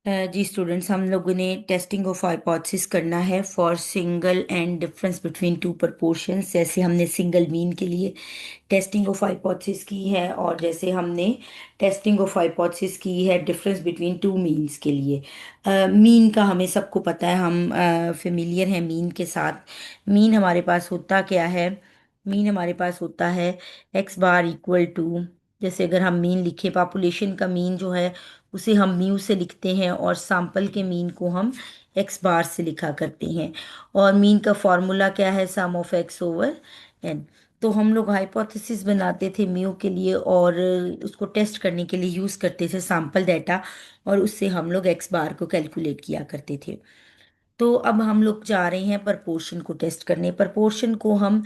जी students, हम लोगों ने टेस्टिंग ऑफ हाइपोथेसिस करना है for single and difference between two proportions. जैसे हमने सिंगल मीन के लिए टेस्टिंग ऑफ हाइपोथेसिस की है, और जैसे हमने टेस्टिंग ऑफ हाइपोथेसिस की है डिफरेंस बिटवीन टू मीन्स के लिए। मीन का हमें सबको पता है, हम फेमिलियर हैं मीन के साथ। मीन हमारे पास होता क्या है? मीन हमारे पास होता है एक्स बार इक्वल टू, जैसे अगर हम मीन लिखें, पॉपुलेशन का मीन जो है उसे हम म्यू से लिखते हैं, और सैंपल के मीन को हम एक्स बार से लिखा करते हैं। और मीन का फॉर्मूला क्या है? सम ऑफ एक्स ओवर एन। तो हम लोग हाइपोथेसिस बनाते थे म्यू के लिए, और उसको टेस्ट करने के लिए यूज़ करते थे सैंपल डाटा, और उससे हम लोग एक्स बार को कैलकुलेट किया करते थे। तो अब हम लोग जा रहे हैं प्रपोर्शन को टेस्ट करने। प्रपोर्शन को हम,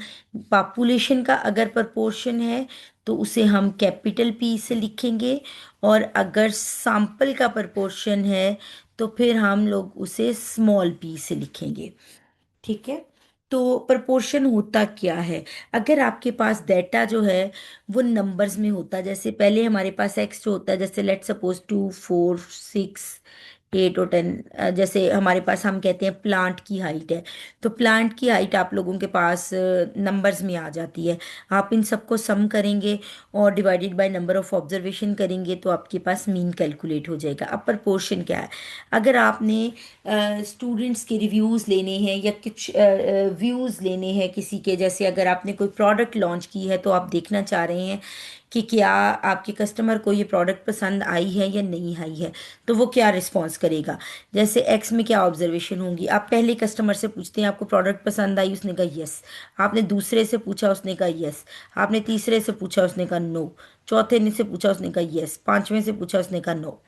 पॉपुलेशन का अगर प्रपोर्शन है तो उसे हम कैपिटल पी से लिखेंगे, और अगर सैंपल का प्रपोर्शन है तो फिर हम लोग उसे स्मॉल पी से लिखेंगे। ठीक है। तो प्रपोर्शन होता क्या है? अगर आपके पास डेटा जो है वो नंबर्स में होता, जैसे पहले हमारे पास एक्स जो होता है, जैसे लेट सपोज 2 4 6 8 और 10। जैसे हमारे पास, हम कहते हैं प्लांट की हाइट है, तो प्लांट की हाइट आप लोगों के पास नंबर्स में आ जाती है। आप इन सबको सम करेंगे और divided by number of observation करेंगे तो आपके पास मीन कैलकुलेट हो जाएगा। अब प्रपोर्शन क्या है? अगर आपने स्टूडेंट्स के रिव्यूज़ लेने हैं या कुछ व्यूज़ लेने हैं किसी के, जैसे अगर आपने कोई प्रोडक्ट लॉन्च की है तो आप देखना चाह रहे हैं कि क्या आपके कस्टमर को ये प्रोडक्ट पसंद आई है या नहीं आई है, तो वो क्या रिस्पॉन्स करेगा। जैसे एक्स में क्या ऑब्जर्वेशन होंगी? आप पहले कस्टमर से पूछते हैं आपको प्रोडक्ट पसंद आई, उसने कहा यस। आपने दूसरे से पूछा, उसने कहा यस। आपने तीसरे से पूछा, उसने कहा नो। चौथे ने से पूछा, उसने कहा यस। पांचवें से पूछा, उसने कहा नो।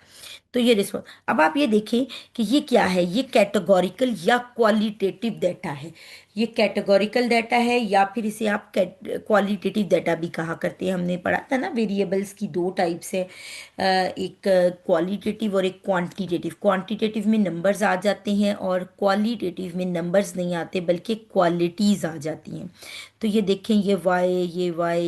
तो ये रिस्पॉन्स। अब आप ये देखें कि ये क्या है, ये कैटेगोरिकल या क्वालिटेटिव डाटा है। ये कैटेगोरिकल डाटा है, या फिर इसे आप क्वालिटेटिव डाटा भी कहा करते हैं। हमने पढ़ा था ना, वेरिएबल्स की दो टाइप्स है, एक क्वालिटेटिव और एक क्वांटिटेटिव। क्वांटिटेटिव में नंबर्स आ जाते हैं, और क्वालिटेटिव में नंबर्स नहीं आते बल्कि क्वालिटीज़ आ जाती हैं। तो ये देखें, ये वाई,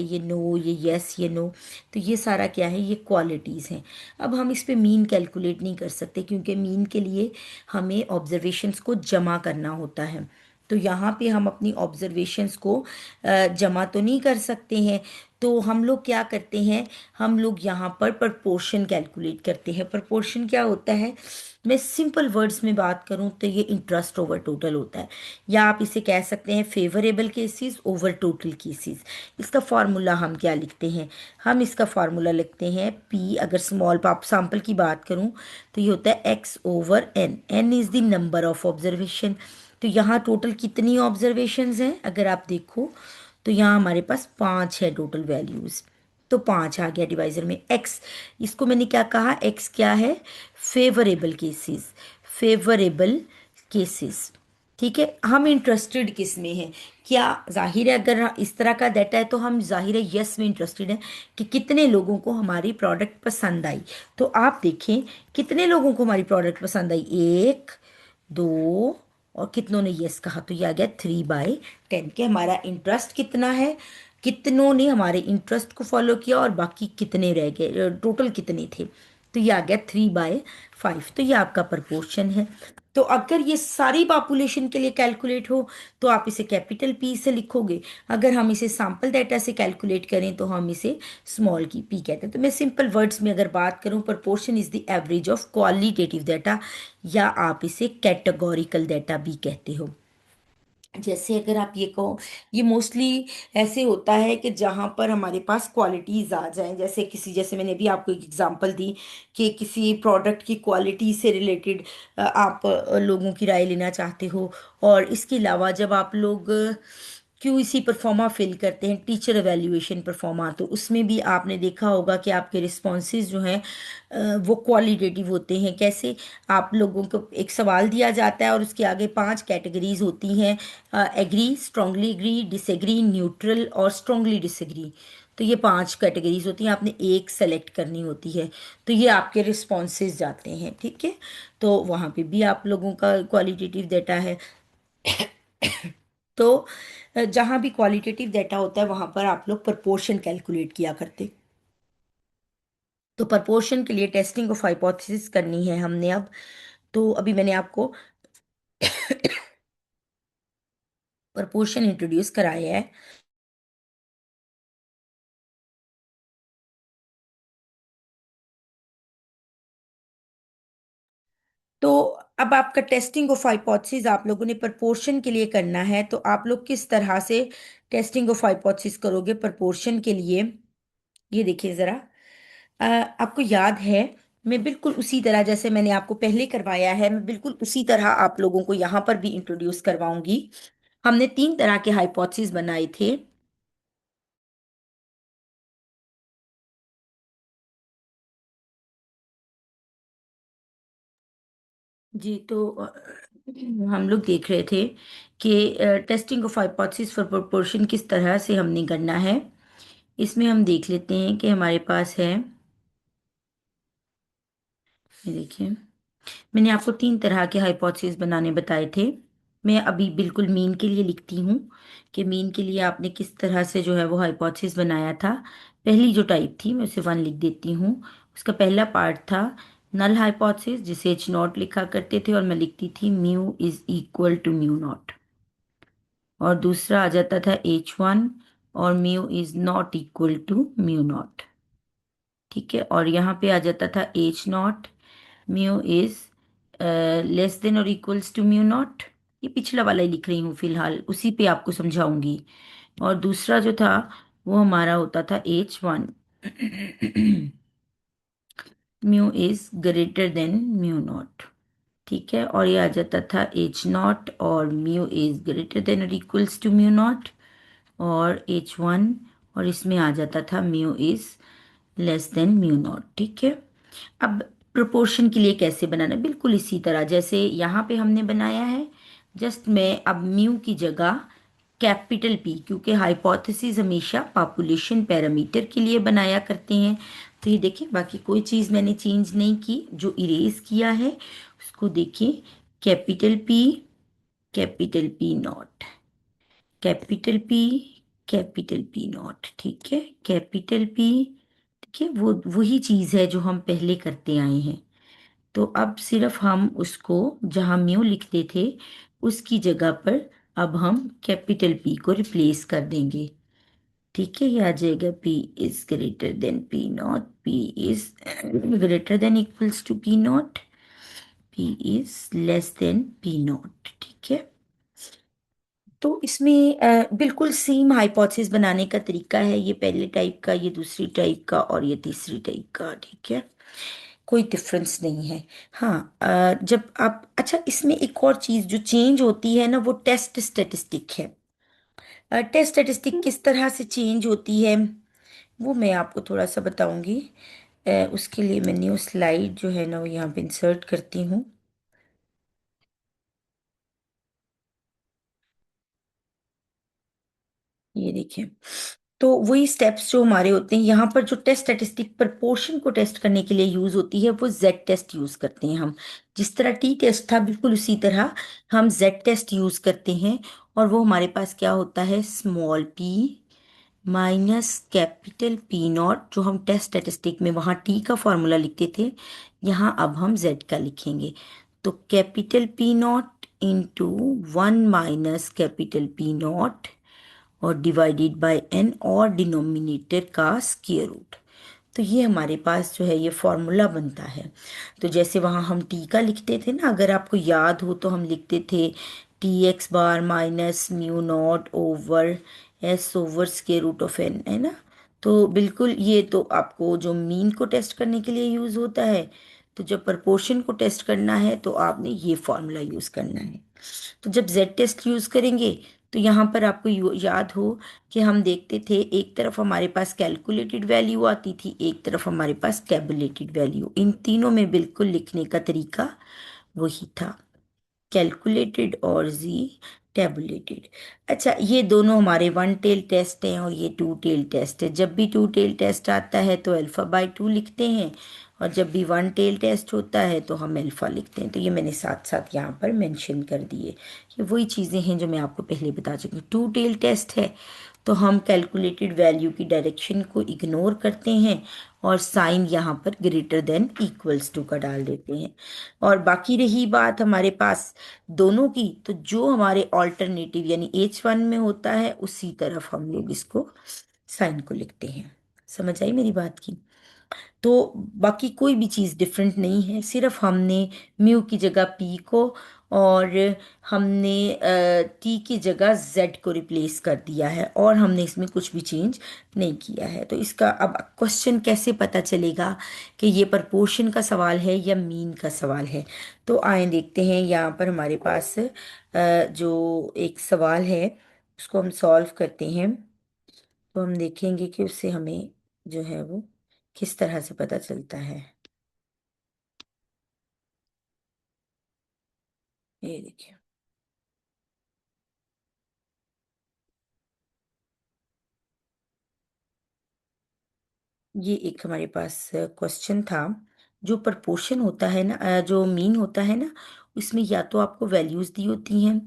ये नो, ये यस, ये नो। तो ये सारा क्या है? ये क्वालिटीज़ हैं। अब हम इस पे मीन कैलकुलेट नहीं कर सकते, क्योंकि मीन के लिए हमें ऑब्जर्वेशंस को जमा करना होता है। तो यहाँ पे हम अपनी ऑब्जर्वेशंस को जमा तो नहीं कर सकते हैं। तो हम लोग क्या करते हैं? हम लोग यहाँ पर प्रपोर्शन कैलकुलेट करते हैं। प्रपोर्शन क्या होता है? मैं सिंपल वर्ड्स में बात करूँ तो ये इंटरेस्ट ओवर टोटल होता है, या आप इसे कह सकते हैं favourable cases over total cases. इसका फार्मूला हम क्या लिखते हैं? हम इसका फार्मूला लिखते हैं पी, अगर स्मॉल पाप सैंपल की बात करूं तो ये होता है x over n. N is the number of observation. तो यहाँ टोटल कितनी ऑब्जर्वेशंस हैं अगर आप देखो, तो यहाँ हमारे पास 5 है टोटल वैल्यूज। तो 5 आ गया डिवाइजर में एक्स। इसको मैंने क्या कहा? एक्स क्या है? Favourable cases. Favourable cases. ठीक है। हम इंटरेस्टेड किस में हैं? क्या जाहिर है, अगर इस तरह का डाटा है तो हम जाहिर है यस में इंटरेस्टेड हैं कि कितने लोगों को हमारी प्रोडक्ट पसंद आई। तो आप देखें कितने लोगों को हमारी प्रोडक्ट पसंद आई, एक, दो, और कितनों ने यस कहा, तो ये आ गया 3/10 के। हमारा इंटरेस्ट कितना है, कितनों ने हमारे इंटरेस्ट को फॉलो किया, और बाकी कितने रह गए, टोटल कितने थे। तो ये आ गया 3/5। तो ये आपका प्रपोर्शन है। तो अगर ये सारी पॉपुलेशन के लिए कैलकुलेट हो तो आप इसे कैपिटल पी से लिखोगे। अगर हम इसे सैंपल डाटा से कैलकुलेट करें तो हम इसे स्मॉल की पी कहते हैं। तो मैं सिंपल वर्ड्स में अगर बात करूं, proportion is the average of qualitative data, या आप इसे कैटेगोरिकल डाटा भी कहते हो। जैसे अगर आप ये कहो, ये मोस्टली ऐसे होता है कि जहाँ पर हमारे पास क्वालिटीज़ आ जाएं, जैसे किसी, जैसे मैंने भी आपको एक एग्जांपल दी कि किसी प्रोडक्ट की क्वालिटी से रिलेटेड आप लोगों की राय लेना चाहते हो। और इसके अलावा जब आप लोग क्यूईसी परफॉर्मा फिल करते हैं, टीचर एवेल्युएशन परफॉर्मा, तो उसमें भी आपने देखा होगा कि आपके रिस्पॉन्सेज जो हैं वो क्वालिटेटिव होते हैं। कैसे? आप लोगों को एक सवाल दिया जाता है और उसके आगे 5 कैटेगरीज होती हैं, agree, strongly agree, disagree, neutral और स्ट्रांगली डिसएग्री। तो ये 5 कैटेगरीज होती हैं, आपने एक सेलेक्ट करनी होती है। तो ये आपके रिस्पॉन्सेज जाते हैं। ठीक है। तो वहाँ पे भी आप लोगों का क्वालिटेटिव डाटा है। तो जहाँ भी क्वालिटेटिव डाटा होता है वहाँ पर आप लोग प्रपोर्शन कैलकुलेट किया करते। तो प्रपोर्शन के लिए टेस्टिंग ऑफ हाइपोथेसिस करनी है हमने अब। तो अभी मैंने आपको प्रपोर्शन इंट्रोड्यूस कराया है। तो अब आपका टेस्टिंग ऑफ हाइपोथेसिस आप लोगों ने प्रपोर्शन के लिए करना है, तो आप लोग किस तरह से टेस्टिंग ऑफ हाइपोथेसिस करोगे प्रपोर्शन के लिए, ये देखिए ज़रा। आपको याद है, मैं बिल्कुल उसी तरह जैसे मैंने आपको पहले करवाया है, मैं बिल्कुल उसी तरह आप लोगों को यहाँ पर भी इंट्रोड्यूस करवाऊंगी। हमने तीन तरह के हाइपोथेसिस बनाए थे। जी, तो हम लोग देख रहे थे कि testing of hypothesis for proportion किस तरह से हमने करना है। इसमें हम देख लेते हैं कि हमारे पास है, ये देखिए, मैंने आपको तीन तरह के हाइपोथेसिस बनाने बताए थे। मैं अभी बिल्कुल मीन के लिए लिखती हूँ कि मीन के लिए आपने किस तरह से जो है वो हाइपोथेसिस बनाया था। पहली जो टाइप थी मैं उसे वन लिख देती हूँ। उसका पहला पार्ट था नल हाइपोथेसिस, जिसे एच नॉट लिखा करते थे और मैं लिखती थी mu is equal to mu naught. और दूसरा आ जाता था H1 और mu is not equal to mu naught. ठीक है, और यहाँ पे आ जाता था H0, mu is less than और इक्वल्स टू म्यू नॉट। ये पिछला वाला ही लिख रही हूँ फिलहाल, उसी पे आपको समझाऊंगी। और दूसरा जो था वो हमारा होता था H1, mu is greater then mu naught. ठीक है, और ये आ जाता था H0 और म्यू इज ग्रेटर देन और इक्वल्स टू म्यू नॉट। और H1, और इसमें आ जाता था mu is less then mu naught. ठीक है। अब प्रोपोर्शन के लिए कैसे बनाना है, बिल्कुल इसी तरह जैसे यहाँ पे हमने बनाया है। जस्ट मैं अब म्यू की जगह कैपिटल पी, क्योंकि हाइपोथेसिस हमेशा पॉपुलेशन पैरामीटर के लिए बनाया करते हैं। तो ये देखिए, बाकी कोई चीज़ मैंने चेंज नहीं की, जो इरेज किया है उसको देखिए। Capital P, capital p not, capital P, capital p naught. ठीक है, कैपिटल पी। देखिए, वो वही चीज़ है जो हम पहले करते आए हैं। तो अब सिर्फ हम उसको, जहाँ म्यू लिखते थे उसकी जगह पर अब हम कैपिटल पी को रिप्लेस कर देंगे। ठीक है, ये आ जाएगा p is greater than p naught, p is greater than equals to p naught, p is less than p naught. ठीक है। तो इसमें बिल्कुल सेम हाइपोथेसिस बनाने का तरीका है, ये पहले टाइप का, ये दूसरी टाइप का और ये तीसरी टाइप का। ठीक है, कोई डिफरेंस नहीं है। हाँ, जब आप, अच्छा, इसमें एक और चीज़ जो चेंज होती है ना, वो टेस्ट स्टेटिस्टिक है। टेस्ट स्टेटिस्टिक किस तरह से चेंज होती है वो मैं आपको थोड़ा सा बताऊंगी। उसके लिए मैं न्यू स्लाइड जो है ना वो यहाँ पे इंसर्ट करती हूँ। ये देखिए, तो वही स्टेप्स जो हमारे होते हैं यहाँ पर, जो टेस्ट स्टैटिस्टिक प्रपोर्शन को टेस्ट करने के लिए यूज होती है, वो जेड टेस्ट यूज करते हैं हम। जिस तरह टी टेस्ट था बिल्कुल उसी तरह हम जेड टेस्ट यूज करते हैं। और वो हमारे पास क्या होता है, small p minus capital p not. जो हम टेस्ट स्टैटिस्टिक में वहाँ टी का फॉर्मूला लिखते थे, यहाँ अब हम जेड का लिखेंगे। तो capital p not into one minus capital p not और डिवाइडेड बाय एन और डिनोमिनेटर का स्क्वायर रूट। तो ये हमारे पास जो है ये फॉर्मूला बनता है। तो जैसे वहाँ हम टी का लिखते थे ना, अगर आपको याद हो तो हम लिखते थे t x bar minus mu naught over s over square root of n, है ना। तो बिल्कुल ये तो आपको जो मीन को टेस्ट करने के लिए यूज़ होता है। तो जब प्रपोर्शन को टेस्ट करना है तो आपने ये फॉर्मूला यूज़ करना है। तो जब जेड टेस्ट यूज़ करेंगे तो यहाँ पर आपको याद हो कि हम देखते थे एक तरफ हमारे पास कैलकुलेटेड वैल्यू आती थी, एक तरफ हमारे पास टैबुलेटेड वैल्यू। इन तीनों में बिल्कुल लिखने का तरीका वही था, कैलकुलेटेड और जी टैबुलेटेड। अच्छा, ये दोनों हमारे वन टेल टेस्ट हैं और ये टू टेल टेस्ट है। जब भी टू टेल टेस्ट आता है तो अल्फ़ा बाय टू लिखते हैं, और जब भी वन टेल टेस्ट होता है तो हम अल्फ़ा लिखते हैं। तो ये मैंने साथ साथ यहाँ पर मेंशन कर दिए। ये वही चीज़ें हैं जो मैं आपको पहले बता चुकी हूँ। टू टेल टेस्ट है तो हम कैलकुलेटेड वैल्यू की डायरेक्शन को इग्नोर करते हैं और साइन यहाँ पर ग्रेटर देन इक्वल्स टू का डाल देते हैं। और बाकी रही बात हमारे पास दोनों की, तो जो हमारे ऑल्टरनेटिव यानी H1 में होता है उसी तरफ हम लोग इसको साइन को लिखते हैं। समझ आई मेरी बात की? तो बाकी कोई भी चीज़ डिफरेंट नहीं है, सिर्फ हमने म्यू की जगह पी को और हमने टी की जगह जेड को रिप्लेस कर दिया है, और हमने इसमें कुछ भी चेंज नहीं किया है। तो इसका अब क्वेश्चन कैसे पता चलेगा कि ये प्रपोर्शन का सवाल है या मीन का सवाल है? तो आए देखते हैं, यहाँ पर हमारे पास जो एक सवाल है उसको हम सॉल्व करते हैं। तो हम देखेंगे कि उससे हमें जो है वो किस तरह से पता चलता है। ये देखिए, ये एक हमारे पास क्वेश्चन था। जो प्रपोर्शन होता है ना, जो मीन होता है ना, उसमें या तो आपको वैल्यूज दी होती हैं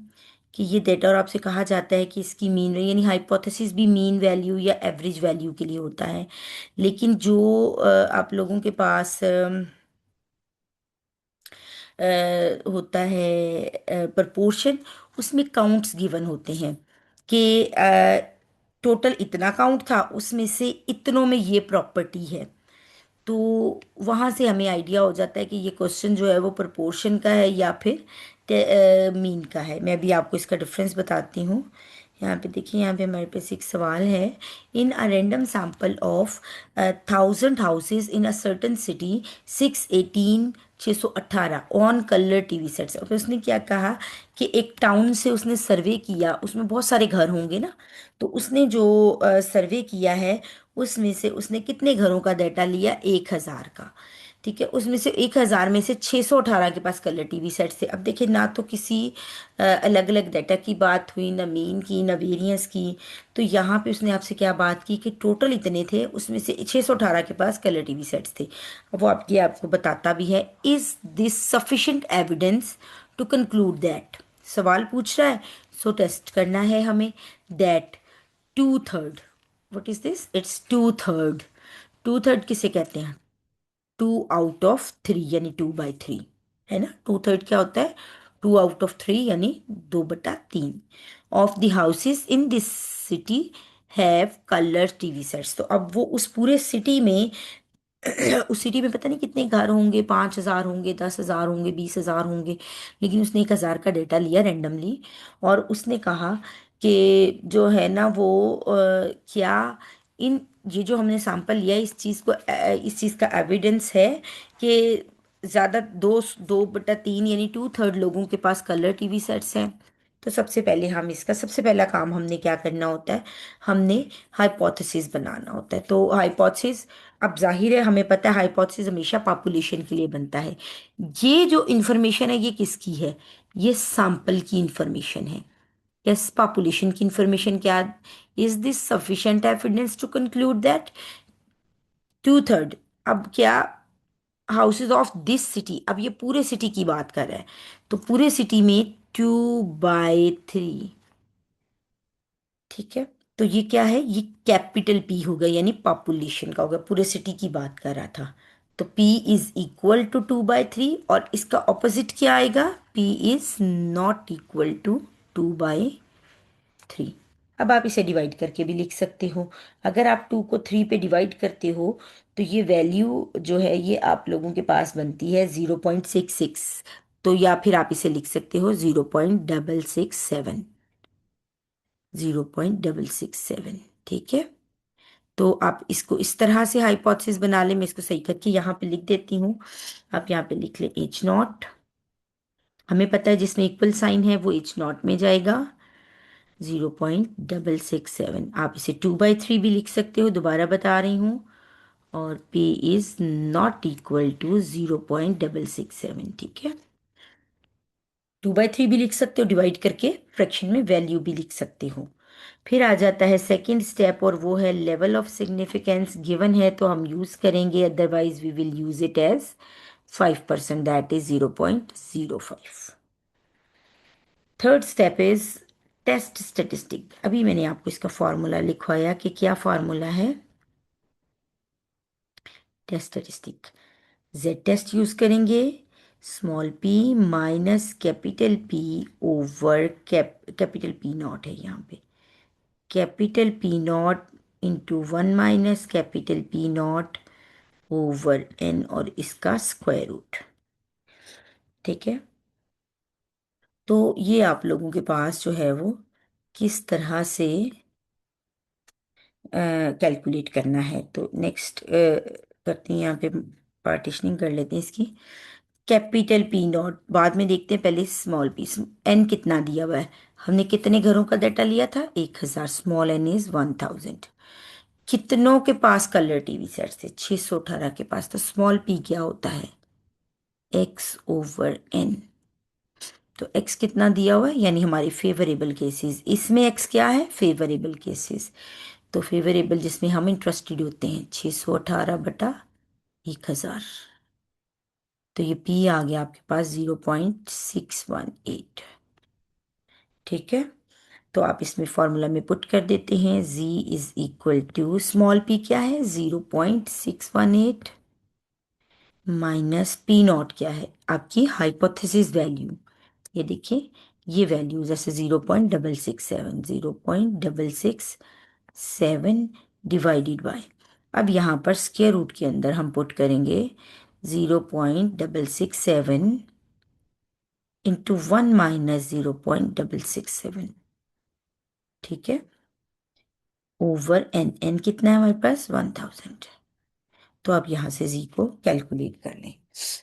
कि ये डेटा, और आपसे कहा जाता है कि इसकी मीन यानी हाइपोथेसिस भी मीन वैल्यू या एवरेज वैल्यू के लिए होता है। लेकिन जो आप लोगों के पास होता है प्रपोर्शन, उसमें काउंट्स गिवन होते हैं कि टोटल इतना काउंट था, उसमें से इतनों में ये प्रॉपर्टी है। तो वहाँ से हमें आइडिया हो जाता है कि ये क्वेश्चन जो है वो प्रोपोर्शन का है या फिर मीन का है। मैं भी आपको इसका डिफरेंस बताती हूँ। यहाँ पे देखिए, यहाँ पे हमारे पास एक सवाल है। In a random sample of 1,000 houses in a certain city, 618 on colour TV sets. और उसने क्या कहा कि एक टाउन से उसने सर्वे किया, उसमें बहुत सारे घर होंगे ना, तो उसने जो सर्वे किया है उसमें से उसने कितने घरों का डाटा लिया? 1,000 का। ठीक है, उसमें से 1,000 में से 618 के पास कलर टीवी सेट थे। अब देखिए, ना तो किसी अलग अलग डाटा की बात हुई, ना मीन की, ना वेरिएंस की। तो यहाँ पे उसने आपसे क्या बात की कि टोटल इतने थे, उसमें से 618 के पास कलर टीवी सेट्स थे। अब वो आपको बताता भी है, is this sufficient evidence to conclude that. सवाल पूछ रहा है, सो टेस्ट करना है हमें। That 2/3, what is this? It's 2/3। 2/3 किसे कहते हैं? 2/3, यानी 2/3, है ना। 2/3 क्या होता है? 2/3 यानी 2/3 of the houses in this city have colour TV sets. तो अब वो उस पूरे सिटी में उस सिटी में पता नहीं कितने घर होंगे, 5,000 होंगे, 10,000 होंगे, 20,000 होंगे, लेकिन उसने 1,000 का डेटा लिया रैंडमली। और उसने कहा कि जो है ना वो क्या इन ये जो हमने सैंपल लिया है, इस चीज़ का एविडेंस है कि ज़्यादा 2/3 यानी 2/3 लोगों के पास कलर टीवी सेट्स हैं। तो सबसे पहले हम इसका सबसे पहला काम हमने क्या करना होता है? हमने हाइपोथेसिस बनाना होता है। तो हाइपोथेसिस, अब जाहिर है हमें पता है हाइपोथेसिस हमेशा पॉपुलेशन के लिए बनता है। ये जो इंफॉर्मेशन है ये किसकी है? ये सैंपल की इंफॉर्मेशन है। यस, पॉपुलेशन की इंफॉर्मेशन क्या? Is this sufficient evidence to conclude that 2/3। अब क्या, हाउसेज ऑफ दिस सिटी, अब ये पूरे सिटी की बात कर रहा है, तो पूरे सिटी में 2/3। ठीक है, तो ये क्या है? ये कैपिटल पी हो गया, यानी पॉपुलेशन का हो गया, पूरे सिटी की बात कर रहा था। तो P इज इक्वल टू 2/3, और इसका ऑपोजिट क्या आएगा? P is not equal to 2/3। अब आप इसे डिवाइड करके भी लिख सकते हो। अगर आप 2 को 3 पे डिवाइड करते हो तो ये वैल्यू जो है ये आप लोगों के पास बनती है 0.66। तो या फिर आप इसे लिख सकते हो 0.667। 0.667, ठीक है। तो आप इसको इस तरह से हाइपोथेसिस बना ले। मैं इसको सही करके यहाँ पे लिख देती हूँ। आप यहाँ पे लिख ले H0। हमें पता है जिसमें इक्वल साइन है वो H0 में जाएगा। 0.667, आप इसे 2/3 भी लिख सकते हो, दोबारा बता रही हूँ। और P is not equal to 0.667, ठीक है। 2/3 भी लिख सकते हो डिवाइड करके, फ्रैक्शन में वैल्यू भी लिख सकते हो। फिर आ जाता है सेकंड स्टेप, और वो है लेवल ऑफ सिग्निफिकेंस। गिवन है तो हम यूज करेंगे, otherwise we will use it as 5%, that is 0.05। Third step is test statistic, अभी मैंने आपको इसका फॉर्मूला लिखवाया कि क्या फॉर्मूला है। Test statistic, Z test use करेंगे, small p minus capital p over capital p not है यहाँ पे, capital p not into one minus capital p not over n और इसका स्क्वायर रूट। ठीक है, तो ये आप लोगों के पास जो है वो किस तरह से कैलकुलेट करना है। तो नेक्स्ट करते हैं, यहाँ पे पार्टीशनिंग कर लेते हैं इसकी। कैपिटल पी नॉट बाद में देखते हैं, पहले स्मॉल पी। एन कितना दिया हुआ है, हमने कितने घरों का डाटा लिया था, 1000, स्मॉल एन इज 1000। कितनों के पास कलर टीवी सेट थे, 618 के पास, तो स्मॉल पी क्या होता है, एक्स ओवर एन। तो एक्स कितना दिया हुआ है, यानी हमारे फेवरेबल केसेस, इसमें एक्स क्या है, फेवरेबल केसेस। तो फेवरेबल जिसमें हम इंटरेस्टेड होते हैं, 618/1000। तो ये पी आ गया आपके पास 0.618। ठीक है, तो आप इसमें फॉर्मूला में पुट कर देते हैं, z is equal to, small p क्या है, 0.618 माइनस पी नॉट क्या है, आपकी हाइपोथेसिस वैल्यू। ये देखिए, ये वैल्यू जैसे 0.667, 0.667 डिवाइडेड बाय, अब यहाँ पर स्क्वायर रूट के अंदर हम पुट करेंगे 0.667 इंटू वन माइनस 0.667। ठीक है, ओवर एन, एन कितना है हमारे पास, 1000। तो आप यहाँ से जी को कैलकुलेट कर लें।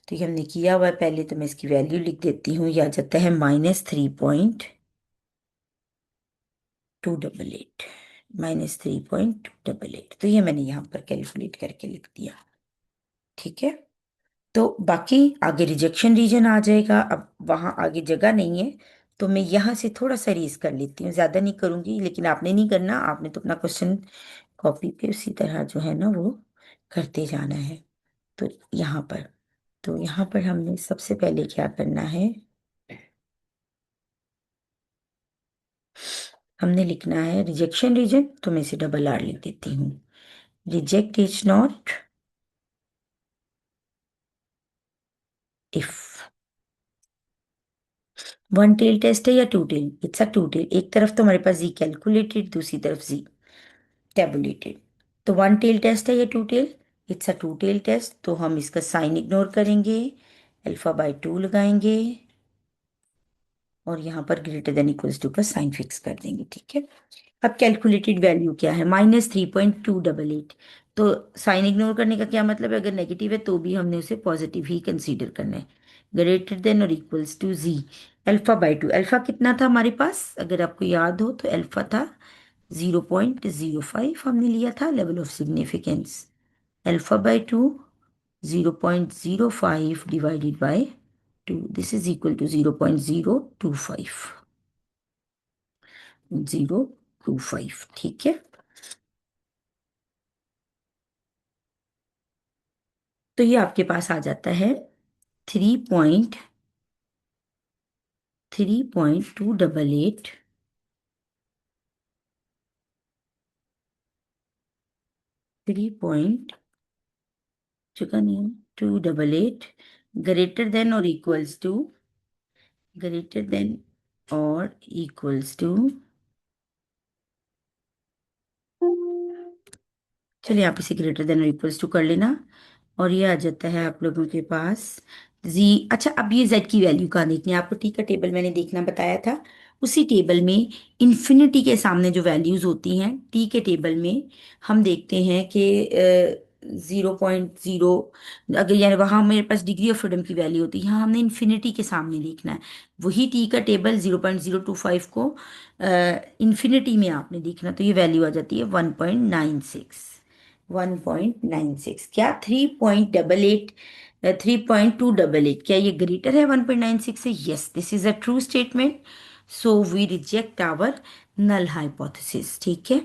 तो ये हमने किया हुआ है, पहले तो मैं इसकी वैल्यू लिख देती हूँ, यह आ जाता है -3.288, -3.288। तो ये मैंने यहाँ पर कैलकुलेट करके लिख दिया। ठीक है, तो बाकी आगे रिजेक्शन रीजन आ जाएगा, अब वहाँ आगे जगह नहीं है, तो मैं यहाँ से थोड़ा सा रेज कर लेती हूँ, ज़्यादा नहीं करूँगी, लेकिन आपने नहीं करना, आपने तो अपना क्वेश्चन कॉपी पे उसी तरह जो है ना वो करते जाना है। तो यहाँ पर, तो यहाँ पर हमने सबसे पहले क्या करना है, हमने लिखना है रिजेक्शन रीजन, तो मैं इसे डबल आर लिख देती हूँ, reject is not if. One tail test है या two tail, it's a two tail, एक तरफ तो हमारे पास जी कैलकुलेटेड, दूसरी तरफ जी टेबुलेटेड। तो वन टेल टेस्ट है या two tail, it's a two tail test, तो हम इसका साइन इग्नोर करेंगे, अल्फा/2 लगाएंगे और यहाँ पर ग्रेटर देन इक्वल्स टू का साइन फिक्स कर देंगे। ठीक है, अब कैलकुलेटेड वैल्यू क्या है, -3.288। तो साइन इग्नोर करने का क्या मतलब है, अगर नेगेटिव है तो भी हमने उसे पॉजिटिव ही कंसीडर करना है। ग्रेटर देन और इक्वल्स टू जी, अल्फा/2, अल्फा कितना था हमारे पास, अगर आपको याद हो तो अल्फा था 0.05, हमने लिया था लेवल ऑफ सिग्निफिकेंस। अल्फा/2 0.05 divided by 2, this is equal to 0.0225। ठीक है, तो ये आपके पास आ जाता है 3.288, 3. चुका नहीं, 288 ग्रेटर देन और इक्वल्स टू, ग्रेटर देन और इक्वल्स टू, चलिए आप इसे ग्रेटर देन और इक्वल्स टू कर लेना, और ये आ जाता है आप लोगों के पास जी। अच्छा, अब ये z की वैल्यू कहाँ देखनी है आपको, ठीक है, टेबल मैंने देखना बताया था, उसी टेबल में इन्फिनिटी के सामने जो वैल्यूज होती हैं t के टेबल में, हम देखते हैं कि 0.0, अगर यानी वहाँ मेरे पास डिग्री ऑफ फ्रीडम की वैल्यू होती है, यहाँ हमने इन्फिनिटी के सामने देखना है, वही t का टेबल 0.025 को इन्फिनिटी में आपने देखना, तो ये वैल्यू आ जाती है 1.96, 1.96, क्या 3.88, 3.288, क्या ये ग्रेटर है 1.96 से, yes, this is a true statement, so we reject our null hypothesis. ठीक है,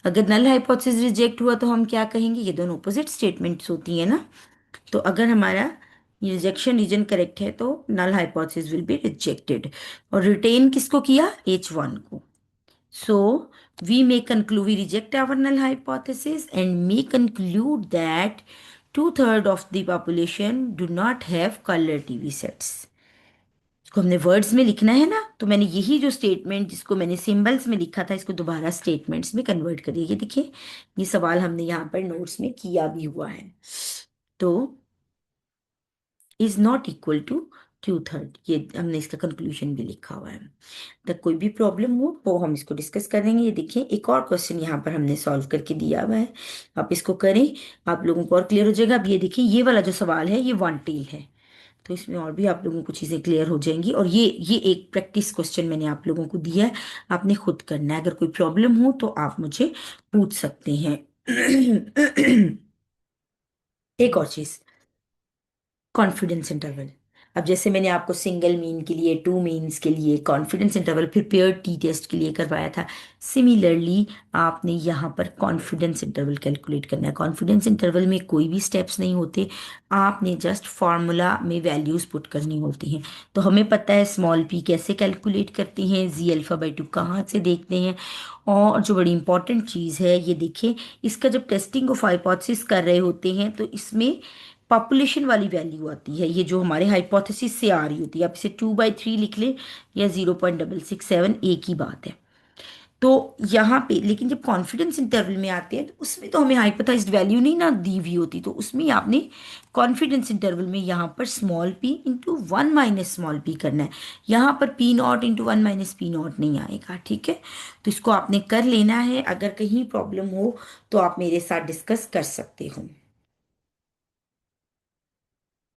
अगर नल हाइपोथेसिस रिजेक्ट हुआ तो हम क्या कहेंगे, ये दोनों ऑपोजिट स्टेटमेंट्स होती है ना, तो अगर हमारा रिजेक्शन रीजन करेक्ट है तो null hypothesis will be rejected, और रिटेन किसको किया, H1 को। So we reject our null hypothesis and may conclude that two-thirds of the population do not have color TV sets. इसको हमने वर्ड्स में लिखना है ना, तो मैंने यही जो स्टेटमेंट जिसको मैंने सिंबल्स में लिखा था इसको दोबारा स्टेटमेंट्स में कन्वर्ट करिए। ये देखिए, ये सवाल हमने यहाँ पर नोट्स में किया भी हुआ है। तो is not equal to two third, ये हमने इसका कंक्लूजन भी लिखा हुआ है। तक कोई भी प्रॉब्लम हो तो हम इसको डिस्कस करेंगे। ये देखिए एक और क्वेश्चन यहाँ पर हमने सॉल्व करके दिया हुआ है, आप इसको करें, आप लोगों को और क्लियर हो जाएगा। अब ये देखिए ये वाला जो सवाल है ये वन टेल है, तो इसमें और भी आप लोगों को चीज़ें क्लियर हो जाएंगी। और ये एक प्रैक्टिस क्वेश्चन मैंने आप लोगों को दिया है, आपने खुद करना है। अगर कोई प्रॉब्लम हो तो आप मुझे पूछ सकते हैं। एक और चीज़, कॉन्फिडेंस इंटरवल। अब जैसे मैंने आपको सिंगल मीन के लिए, टू मीन्स के लिए कॉन्फिडेंस इंटरवल, फिर पेयर टी टेस्ट के लिए करवाया था, सिमिलरली आपने यहाँ पर कॉन्फिडेंस इंटरवल कैलकुलेट करना है। कॉन्फिडेंस इंटरवल में कोई भी स्टेप्स नहीं होते, आपने जस्ट फॉर्मूला में वैल्यूज पुट करनी होती हैं। तो हमें पता है स्मॉल पी कैसे कैलकुलेट करते हैं, जी अल्फा बाई टू कहाँ से देखते हैं। और जो बड़ी इंपॉर्टेंट चीज़ है ये देखिए, इसका जब टेस्टिंग ऑफ हाइपोथेसिस कर रहे होते हैं तो इसमें पॉपुलेशन वाली वैल्यू आती है, ये जो हमारे हाइपोथेसिस से आ रही होती है। आप इसे 2/3 लिख लें या 0.667, एक ही बात है। तो यहाँ पे लेकिन जब कॉन्फिडेंस इंटरवल में आते हैं तो उसमें तो हमें हाइपोथेसाइज्ड वैल्यू नहीं ना दी हुई होती, तो उसमें आपने कॉन्फिडेंस इंटरवल में यहाँ पर small P into one minus small P करना है। यहाँ पर P not into one minus P not नहीं आएगा, ठीक है। तो इसको आपने कर लेना है, अगर कहीं प्रॉब्लम हो तो आप मेरे साथ डिस्कस कर सकते हो।